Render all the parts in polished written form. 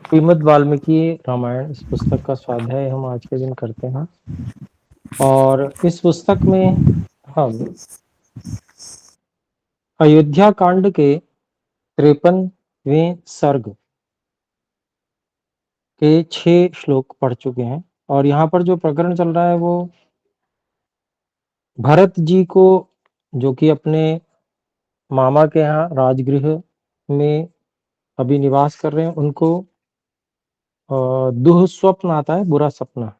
श्रीमद् वाल्मीकि रामायण इस पुस्तक का स्वाध्याय हम आज के दिन करते हैं। और इस पुस्तक में हम अयोध्या कांड के 53वें सर्ग के 6 श्लोक पढ़ चुके हैं। और यहाँ पर जो प्रकरण चल रहा है वो भरत जी को, जो कि अपने मामा के यहाँ राजगृह में अभी निवास कर रहे हैं, उनको दुःस्वप्न आता है, बुरा सपना।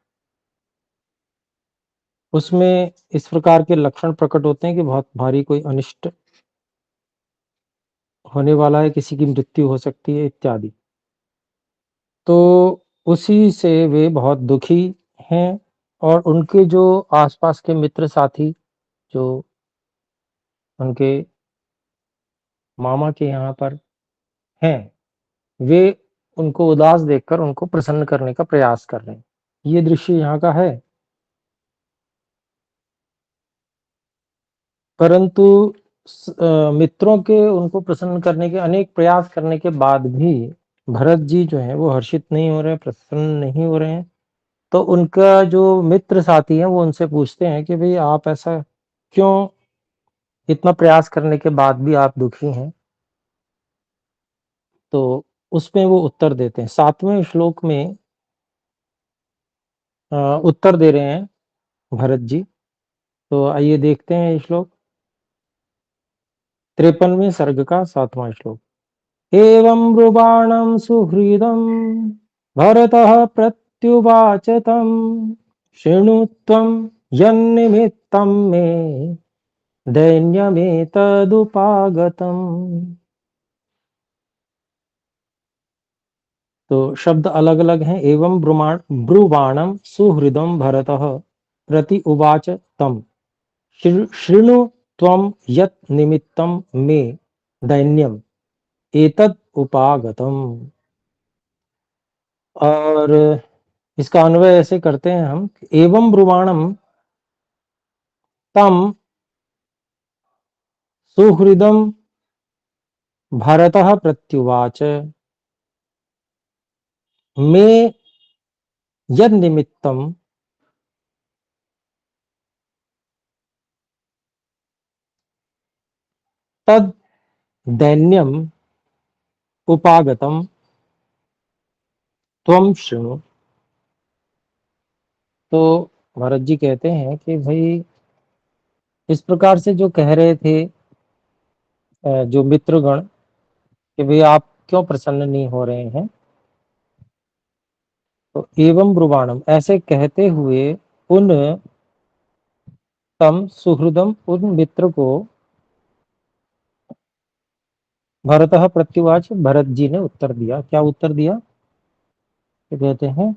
उसमें इस प्रकार के लक्षण प्रकट होते हैं कि बहुत भारी कोई अनिष्ट होने वाला है, किसी की मृत्यु हो सकती है इत्यादि। तो उसी से वे बहुत दुखी हैं। और उनके जो आसपास के मित्र साथी जो उनके मामा के यहाँ पर हैं, वे उनको उदास देखकर उनको प्रसन्न करने का प्रयास कर रहे हैं। ये दृश्य यहाँ का है। परंतु मित्रों के उनको प्रसन्न करने के अनेक प्रयास करने के बाद भी भरत जी जो हैं वो हर्षित नहीं हो रहे हैं, प्रसन्न नहीं हो रहे हैं। तो उनका जो मित्र साथी है वो उनसे पूछते हैं कि भाई आप ऐसा क्यों, इतना प्रयास करने के बाद भी आप दुखी हैं। तो उसमें वो उत्तर देते हैं 7वें श्लोक में। उत्तर दे रहे हैं भरत जी। तो आइए देखते हैं ये श्लोक। 53वें सर्ग का 7वां श्लोक। एवं ब्रुवाणं सुहृदं भरतः प्रत्युवाच तं, शृणु त्वं यन्निमित्तं मे दैन्यमेतदुपागतम्। तो शब्द अलग अलग हैं। एवं ब्रुवाणं सुहृदं भरतः प्रति उवाच तम, शृणु त्वं यत् निमित्तं मे दैन्यम एतद उपागतम। और इसका अन्वय ऐसे करते हैं हम। एवं ब्रुवाणम तम सुहृदं भरतः प्रत्युवाच मे यद निमित्तं तद दैन्यम उपागतम त्वं शृणु। तो भरत जी कहते हैं कि भाई इस प्रकार से जो कह रहे थे जो मित्रगण कि भाई आप क्यों प्रसन्न नहीं हो रहे हैं। तो एवं ब्रुवाणम ऐसे कहते हुए उन तम सुहृदम उन मित्र को भरतः प्रत्युवाच भरत जी ने उत्तर दिया। क्या उत्तर दिया? तो कहते हैं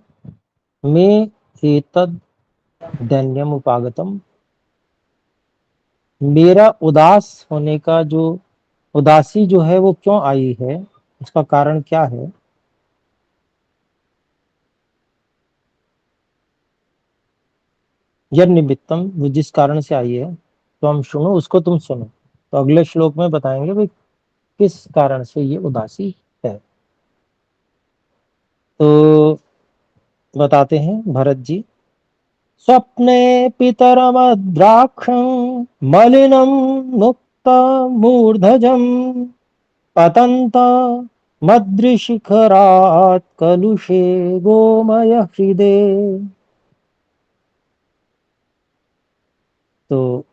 मैं एतद दैन्यम उपागतम, मेरा उदास होने का जो उदासी जो है वो क्यों आई है, उसका कारण क्या है। यद निमित्तम, वो जिस कारण से आई है, तो हम सुनो उसको तुम सुनो। तो अगले श्लोक में बताएंगे भाई किस कारण से ये उदासी है। तो बताते हैं भरत जी। स्वप्ने पितरमद्राक्षं मलिनं मुक्तमूर्धजं पतन्त मद्रिशिखरात् कलुषे गोमय हृदे। तो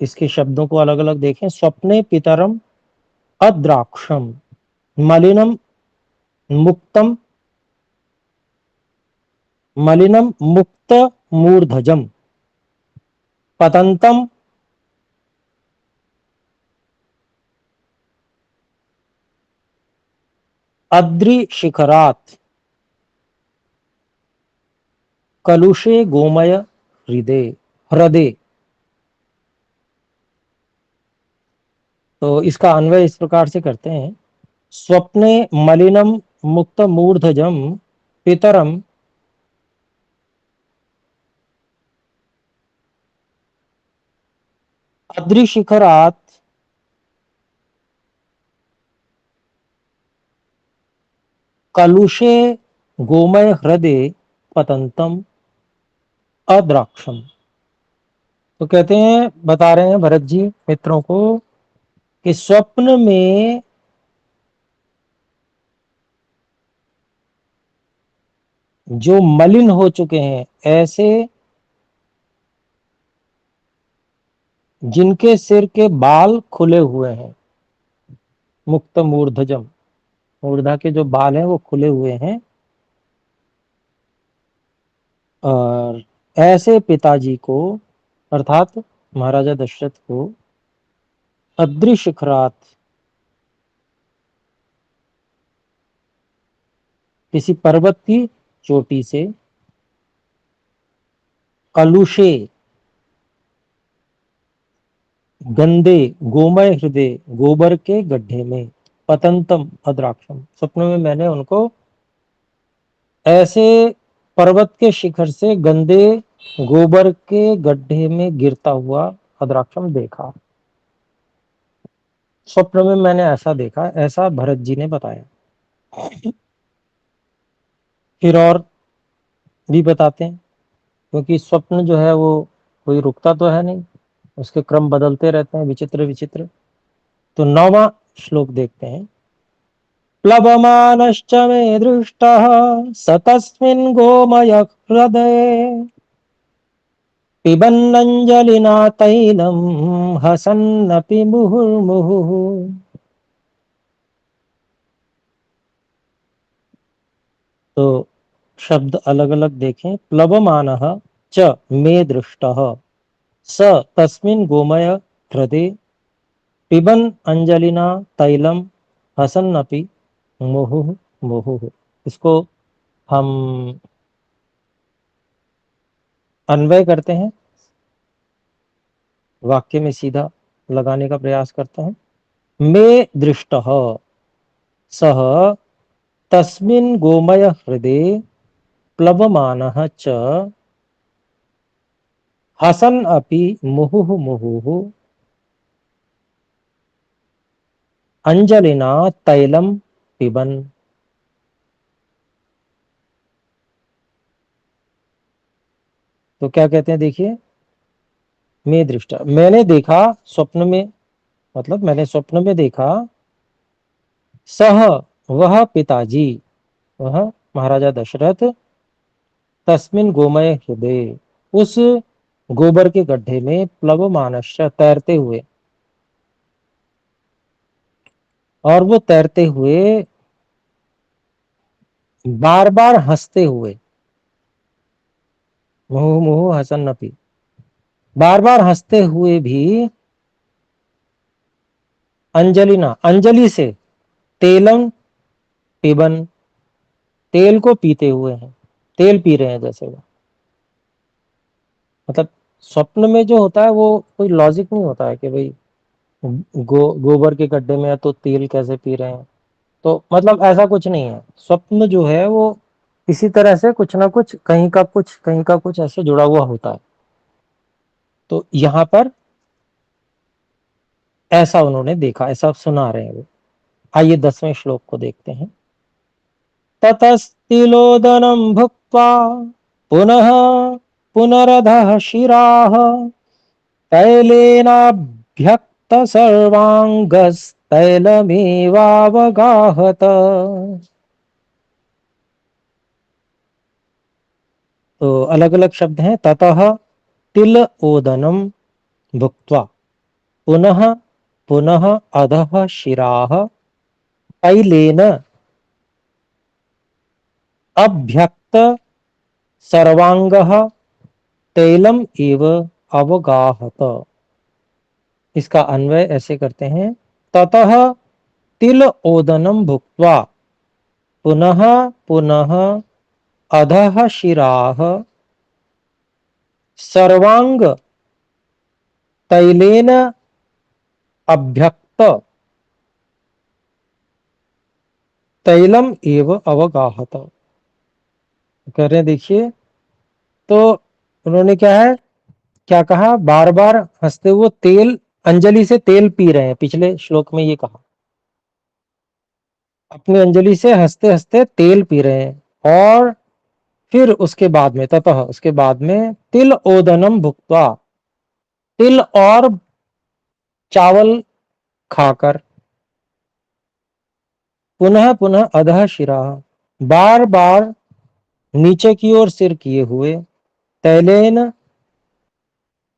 इसके शब्दों को अलग अलग देखें। स्वप्ने पितरम अद्राक्षम मलिनम मुक्तम, मलिनम मुक्त मूर्धजम पतंतम अद्रि शिखरात कलुषे गोमय हृदय हृदय। तो इसका अन्वय इस प्रकार से करते हैं। स्वप्ने मलिनम मुक्त मूर्धजम पितरम अद्रि शिखरात कलुषे गोमय हृदय पतंतम अद्राक्षम। तो कहते हैं, बता रहे हैं भरत जी मित्रों को कि स्वप्न में जो मलिन हो चुके हैं, ऐसे जिनके सिर के बाल खुले हुए हैं, मुक्त मूर्धजम, मूर्धा के जो बाल हैं वो खुले हुए हैं, और ऐसे पिताजी को अर्थात महाराजा दशरथ को अदृशिखरात, किसी पर्वत की चोटी से, कलुषे, गंदे, गोमय हृदय, गोबर के गड्ढे में, पतंतम अद्राक्षम, स्वप्न में मैंने उनको ऐसे पर्वत के शिखर से गंदे गोबर के गड्ढे में गिरता हुआ अद्राक्षम देखा। स्वप्न में मैंने ऐसा देखा, ऐसा भरत जी ने बताया। फिर और भी बताते हैं, क्योंकि स्वप्न जो है वो कोई रुकता तो है नहीं, उसके क्रम बदलते रहते हैं, विचित्र विचित्र। तो 9वां श्लोक देखते हैं। प्लवमानश्च मे दृष्टः स तस्मिन् गोमय हृदये पिबन्नञ्जलिना तैलं हसन्नपि मुहुर्मुहुः। तो शब्द अलग अलग देखें। प्लवमानः च मे दृष्टः स तस्मिन् गोमय हृदये पिबन अंजलिना तैलम हसन्नपि मुहुः मुहुः। इसको हम अन्वय करते हैं, वाक्य में सीधा लगाने का प्रयास करते हैं। मे दृष्टः सः तस्मिन् गोमय हृदये प्लवमानः च हसन् अपि मुहुः मुहुः अंजलिना तैलम पिबन। तो क्या कहते हैं देखिए, मैं दृष्टा, मैंने देखा स्वप्न में, मतलब मैंने स्वप्न में देखा, सह, वह पिताजी, वह महाराजा दशरथ, तस्मिन गोमय हृदय, उस गोबर के गड्ढे में, प्लवमानश्च, तैरते हुए, और वो तैरते हुए बार बार हंसते हुए, मुहु मुहु हसन नपी, बार बार हंसते हुए भी, अंजलिना, अंजलि से, तेलम पिबन, तेल को पीते हुए हैं, तेल पी रहे हैं जैसे वो। मतलब स्वप्न में जो होता है वो कोई लॉजिक नहीं होता है कि भाई गोबर के गड्ढे में है तो तेल कैसे पी रहे हैं। तो मतलब ऐसा कुछ नहीं है, स्वप्न जो है वो इसी तरह से कुछ ना कुछ, कहीं का कुछ कहीं का कुछ ऐसे जुड़ा हुआ होता है। तो यहाँ पर ऐसा उन्होंने देखा, ऐसा सुना रहे हैं वो। आइए 10वें श्लोक को देखते हैं। ततस्तिलोदनं भुक्त्वा पुनः पुनरधः शिराः तैलेनाभ्यक्त सर्वांगस्तैलमेवावगाहत। तो अलग अलग शब्द हैं। ततः तिल ओदनम भुक्त्वा पुनः पुनः अधः शिराः तैलेन अभ्यक्त सर्वांगः तैलम एव अवगाहत। इसका अन्वय ऐसे करते हैं। ततः तिल ओदनम भुक्त्वा पुनः पुनः अधः शिराः सर्वांग तैलेन अभ्यक्त तैलम एव अवगाहत। कह रहे हैं देखिए, तो उन्होंने क्या है, क्या कहा, बार बार हंसते हुए तेल, अंजलि से तेल पी रहे हैं, पिछले श्लोक में ये कहा, अपनी अंजलि से हंसते हंसते तेल पी रहे हैं। और फिर उसके बाद में, ततः उसके बाद में तिल ओदनम भुक्त्वा, तिल और चावल खाकर, पुनः पुनः अधः शिरा, बार बार नीचे की ओर सिर किए हुए, तैलेन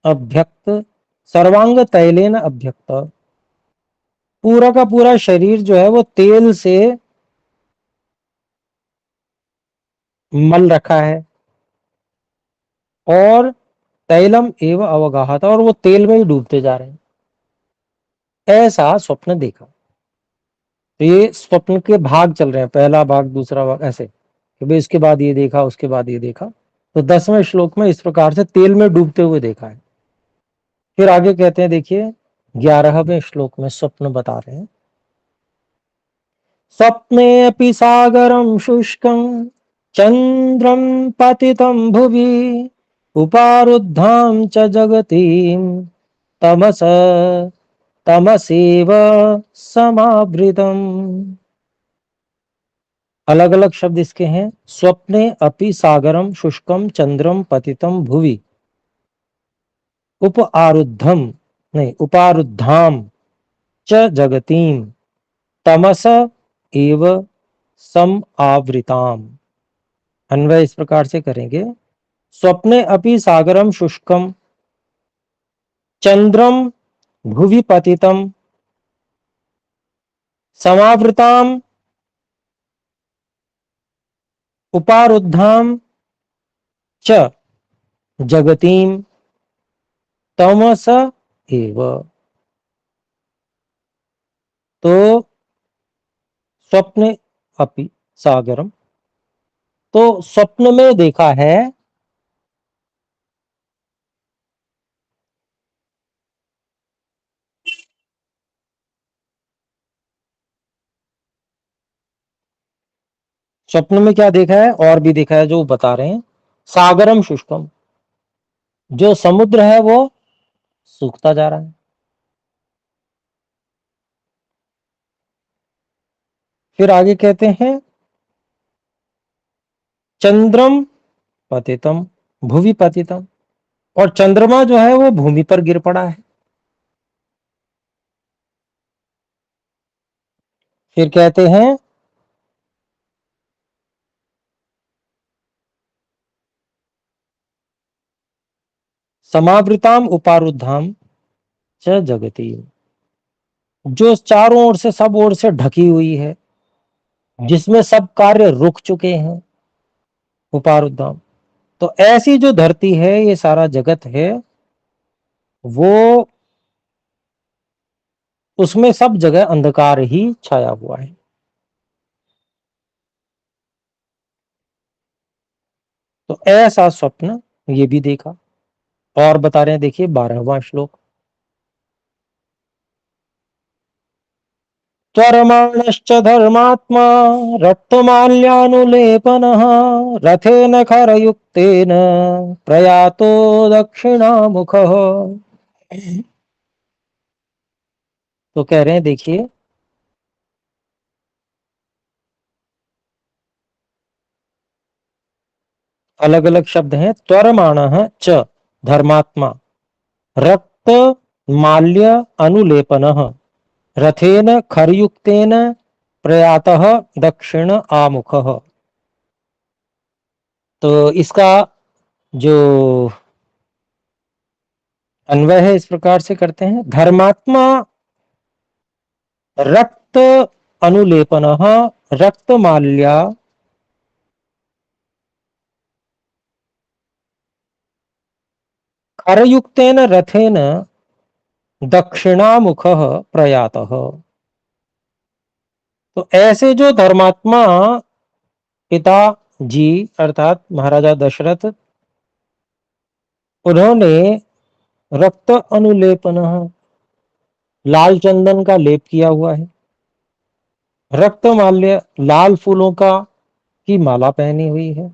अभ्यक्त, सर्वांग तैलेन अभ्यक्त, पूरा का पूरा शरीर जो है वो तेल से मल रखा है, और तैलम एवं अवगाहत, और वो तेल में ही डूबते जा रहे हैं, ऐसा स्वप्न देखा। तो ये स्वप्न के भाग चल रहे हैं, पहला भाग, दूसरा भाग, ऐसे कि भाई इसके बाद ये देखा, उसके बाद ये देखा। तो 10वें श्लोक में इस प्रकार से तेल में डूबते हुए देखा है। फिर आगे कहते हैं, देखिए 11वें श्लोक में स्वप्न बता रहे हैं। स्वप्ने अपि सागरं शुष्कं चंद्रम पतितं भुवि उपारुद्धां च जगतीं तमस तमसेव समावृतम्। अलग अलग शब्द इसके हैं। स्वप्ने अपि सागरम शुष्कम चंद्रम पतितम भुवि उप आरुद्धम, नहीं, उपारुद्धाम च जगतीम तमस एव सम आवृताम। अन्वय इस प्रकार से करेंगे। स्वप्ने अपि सागरम शुष्कम चंद्रम भुवि पतितम समावृताम उपारुद्धाम च जगतीम तमस एव। तो स्वप्ने अपि सागरम, तो स्वप्न में देखा है, स्वप्न में क्या देखा है और भी देखा है जो बता रहे हैं। सागरम शुष्कम, जो समुद्र है वो सूखता जा रहा है। फिर आगे कहते हैं चंद्रम पतितम भुवि पतितम, और चंद्रमा जो है वो भूमि पर गिर पड़ा है। फिर कहते हैं समावृताम उपारुद्धाम च जगती, जो चारों ओर से, सब ओर से ढकी हुई है, जिसमें सब कार्य रुक चुके हैं, उपारुद्धाम। तो ऐसी जो धरती है, ये सारा जगत है, वो, उसमें सब जगह अंधकार ही छाया हुआ है। तो ऐसा स्वप्न ये भी देखा। और बता रहे हैं, देखिए 12वां श्लोक। त्वरमाणश्च धर्मात्मा रक्तमाल्यानुलेपनः रथेन खरयुक्तेन प्रयातो दक्षिणामुखः। तो कह रहे हैं, देखिए अलग अलग शब्द हैं। त्वरमाणः च धर्मात्मा, रक्त माल्य अनुलेपनः रथेन खरयुक्तेन प्रयातः दक्षिण आमुखः। तो इसका जो अन्वय है इस प्रकार से करते हैं। धर्मात्मा रक्त अनुलेपनः रक्तमाल्या खरयुक्तेन रथेन दक्षिणामुखः प्रयातः। तो ऐसे जो धर्मात्मा पिता जी अर्थात महाराजा दशरथ, उन्होंने रक्त अनुलेपन, लाल चंदन का लेप किया हुआ है, रक्त माल्य लाल फूलों का की माला पहनी हुई है,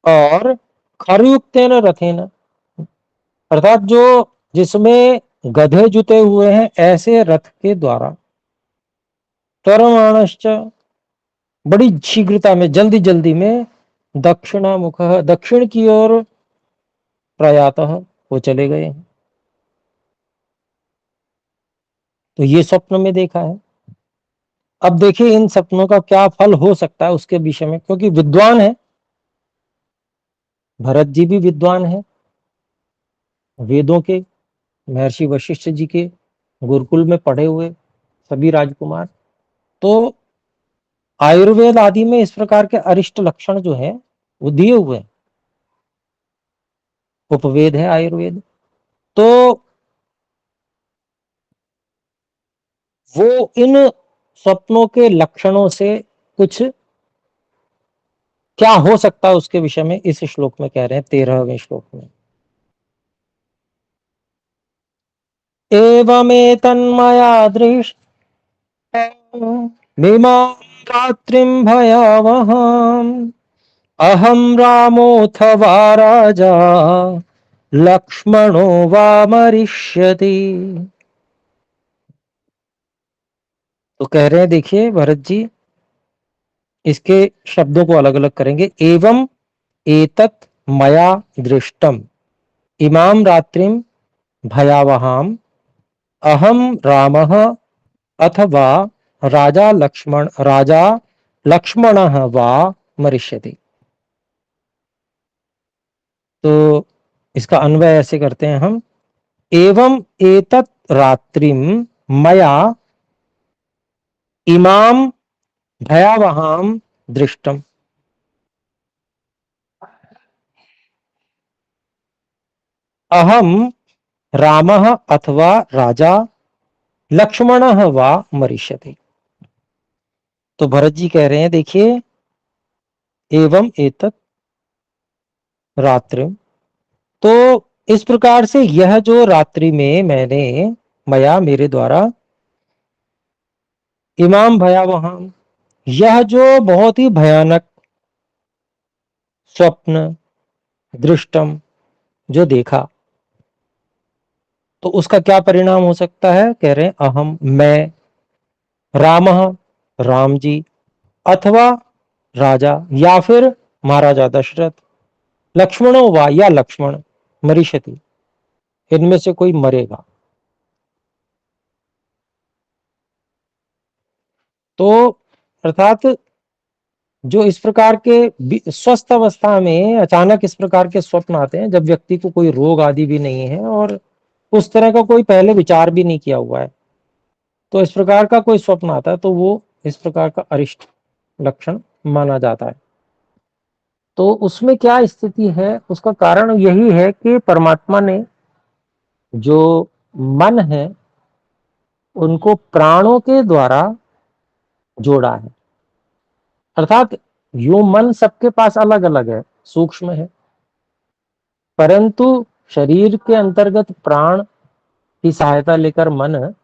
और खरयुक्तेन रथेन अर्थात जो, जिसमें गधे जुते हुए हैं, ऐसे रथ के द्वारा त्वरमाणश्च, बड़ी शीघ्रता में, जल्दी जल्दी में, दक्षिणामुख, दक्षिण की ओर प्रयातः, वो चले गए हैं। तो ये स्वप्न में देखा है। अब देखिए इन सपनों का क्या फल हो सकता है उसके विषय में, क्योंकि विद्वान है, भरत जी भी विद्वान है, वेदों के, महर्षि वशिष्ठ जी के गुरुकुल में पढ़े हुए सभी राजकुमार। तो आयुर्वेद आदि में इस प्रकार के अरिष्ट लक्षण जो है वो दिए हुए हैं, उपवेद है आयुर्वेद। तो वो इन स्वप्नों के लक्षणों से कुछ क्या हो सकता है उसके विषय में इस श्लोक में कह रहे हैं, 13वें श्लोक में। एवमेतन्मया दृष्ट मिमां रात्रिं भयावहाम् अहं रामोऽथवा राजा लक्ष्मणो वा मरिष्यति। तो कह रहे हैं, देखिए भरत जी, इसके शब्दों को अलग अलग करेंगे। एवं एतत् मया दृष्टम इमाम रात्रिम भयावहाम अहम रामः अथवा राजा लक्ष्मणः वा मरिष्यति। तो इसका अन्वय ऐसे करते हैं हम, एवं एतत् रात्रिम मया इमाम भयावहाम दृष्टम। अहम रामः अथवा राजा लक्ष्मणः वा मरिष्यति। तो भरत जी कह रहे हैं, देखिए एवं एतत् रात्रि, तो इस प्रकार से यह जो रात्रि में मैंने, मया मेरे द्वारा, इमाम भयावहाम, यह जो बहुत ही भयानक स्वप्न दृष्टम जो देखा, तो उसका क्या परिणाम हो सकता है। कह रहे हैं अहम, मैं, रामः, राम जी, अथवा राजा, या फिर महाराजा दशरथ, लक्ष्मणो वा, या लक्ष्मण, मरिष्यति, इनमें से कोई मरेगा। तो अर्थात जो इस प्रकार के स्वस्थ अवस्था में अचानक इस प्रकार के स्वप्न आते हैं, जब व्यक्ति को कोई रोग आदि भी नहीं है और उस तरह का कोई पहले विचार भी नहीं किया हुआ है, तो इस प्रकार का कोई स्वप्न आता है तो वो इस प्रकार का अरिष्ट लक्षण माना जाता है। तो उसमें क्या स्थिति है, उसका कारण यही है कि परमात्मा ने जो मन है उनको प्राणों के द्वारा जोड़ा है। अर्थात यो मन सबके पास अलग अलग है, सूक्ष्म है, परंतु शरीर के अंतर्गत प्राण की सहायता लेकर मन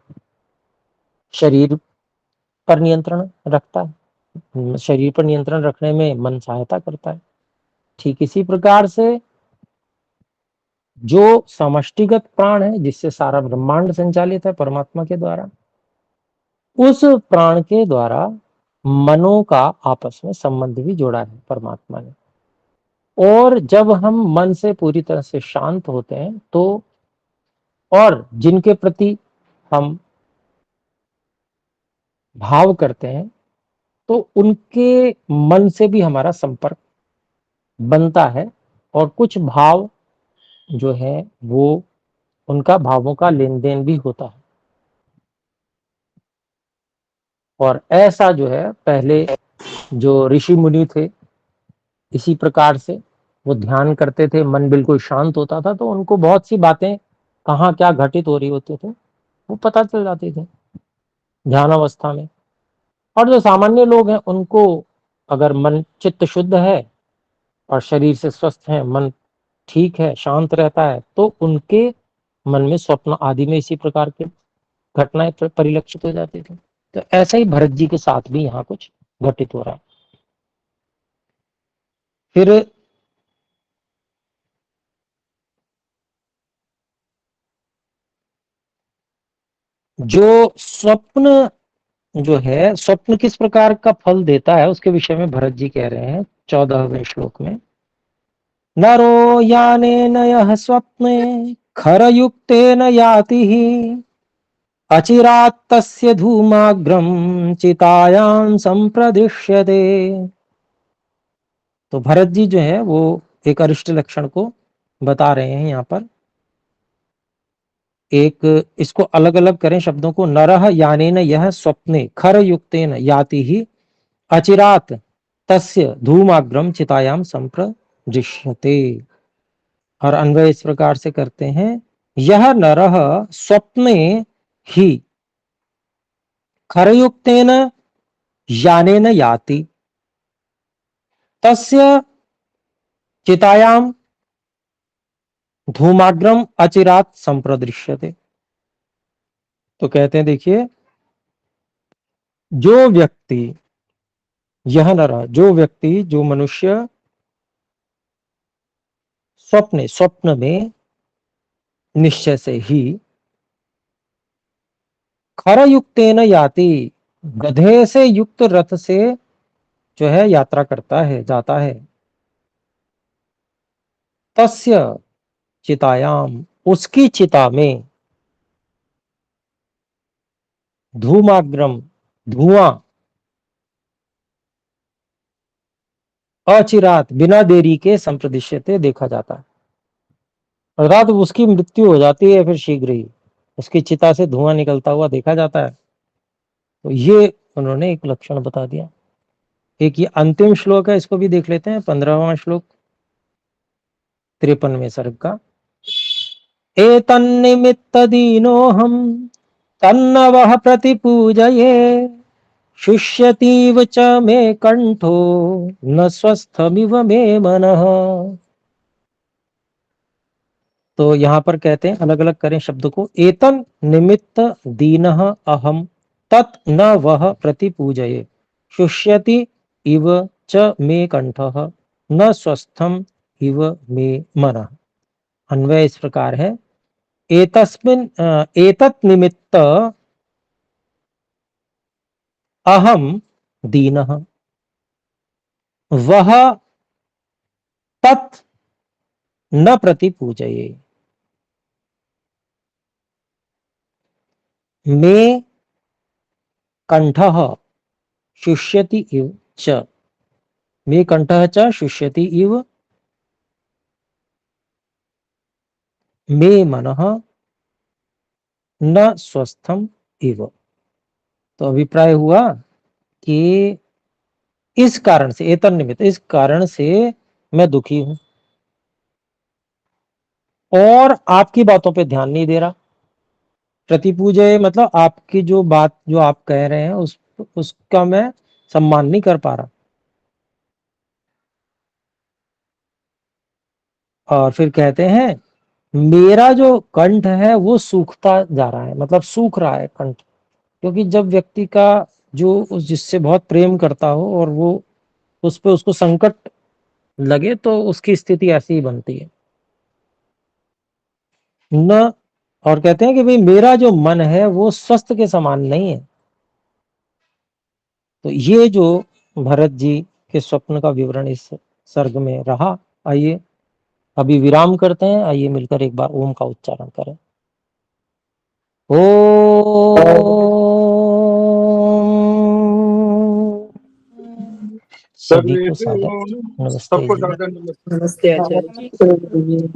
शरीर पर नियंत्रण रखता है, शरीर पर नियंत्रण रखने में मन सहायता करता है। ठीक इसी प्रकार से जो समष्टिगत प्राण है, जिससे सारा ब्रह्मांड संचालित है परमात्मा के द्वारा, उस प्राण के द्वारा मनों का आपस में संबंध भी जोड़ा है परमात्मा ने। और जब हम मन से पूरी तरह से शांत होते हैं तो, और जिनके प्रति हम भाव करते हैं, तो उनके मन से भी हमारा संपर्क बनता है, और कुछ भाव जो है वो, उनका भावों का लेन देन भी होता है। और ऐसा जो है पहले जो ऋषि मुनि थे, इसी प्रकार से वो ध्यान करते थे, मन बिल्कुल शांत होता था, तो उनको बहुत सी बातें कहाँ क्या घटित हो रही होती थे वो पता चल जाती थी ध्यान अवस्था में। और जो सामान्य लोग हैं उनको, अगर मन चित्त शुद्ध है और शरीर से स्वस्थ है, मन ठीक है, शांत रहता है, तो उनके मन में स्वप्न आदि में इसी प्रकार के घटनाएं परिलक्षित हो जाती थी। तो ऐसा ही भरत जी के साथ भी यहाँ कुछ घटित हो रहा है। फिर जो स्वप्न जो है स्वप्न किस प्रकार का फल देता है उसके विषय में भरत जी कह रहे हैं 14वें श्लोक में। नरो यानेन यः स्वप्ने खरयुक्तेन याति हि अचिरात् तस्य धूमाग्रं चितायां संप्रदिश्यते। तो भरत जी जो है वो एक अरिष्ट लक्षण को बता रहे हैं यहाँ पर। एक इसको अलग अलग करें शब्दों को, नरः यानेन यह स्वप्ने खर युक्तेन याति ही अचिरात तस्य धूमाग्रम चितायाम संप्रदृश्यते। और अन्वय इस प्रकार से करते हैं, यह नरः स्वप्ने ही खरयुक्तेन यानेन याति तस्य चितायाम धूमाग्रम अचिरात संप्रदृश्यते। तो कहते हैं देखिए, जो व्यक्ति, यह नर, जो व्यक्ति, जो मनुष्य स्वप्न में निश्चय से ही खर युक्तेन याति, गधे से युक्त रथ से जो है यात्रा करता है, जाता है, तस्य चितायाम, उसकी चिता में धूमाग्रम, धुआं, अचिरात, बिना देरी के संप्रदिश्यते, देखा जाता है। अर्थात उसकी मृत्यु हो जाती है फिर शीघ्र ही उसकी चिता से धुआं निकलता हुआ देखा जाता है। तो ये उन्होंने एक लक्षण बता दिया। एक ये अंतिम श्लोक है, इसको भी देख लेते हैं, 15वां श्लोक 53वें सर्ग का। एतन्निमित्त दीनोऽहं तन्नवः प्रतिपूजये शुष्यतीव च मे कंठो न स्वस्थमिव मे मनः। तो यहां पर कहते हैं, अलग अलग करें शब्द को, एतन निमित्त दीनः अहम तत् न वह प्रतिपूजये शुष्यति इव च मे कंठः न स्वस्थम इव मे मनः। अन्वय इस प्रकार है, एतस्मिन् एतत् निमित्त अहम दीनः वह तत् न प्रतिपूजये मे कंठः शुष्यति इव च, मे कंठः च शुष्यति इव मे मनः न स्वस्थम इव। तो अभिप्राय हुआ कि इस कारण से, एतन निमित्त, इस कारण से मैं दुखी हूं और आपकी बातों पे ध्यान नहीं दे रहा। प्रतिपूजय मतलब आपकी जो बात, जो आप कह रहे हैं उसका मैं सम्मान नहीं कर पा रहा। और फिर कहते हैं, मेरा जो कंठ है वो सूखता जा रहा है, मतलब सूख रहा है कंठ। क्योंकि जब व्यक्ति का जो उस जिससे बहुत प्रेम करता हो और वो उस पे उसको संकट लगे तो उसकी स्थिति ऐसी ही बनती है न। और कहते हैं कि भाई मेरा जो मन है वो स्वस्थ के समान नहीं है। तो ये जो भरत जी के स्वप्न का विवरण इस सर्ग में रहा। आइए अभी विराम करते हैं, आइए मिलकर एक बार ओम का उच्चारण करें। ओ सभी को सादर सर्वेभ्यो नमस्ते सबको जी। सादर नमस्ते। नमस्ते आचार्य जी।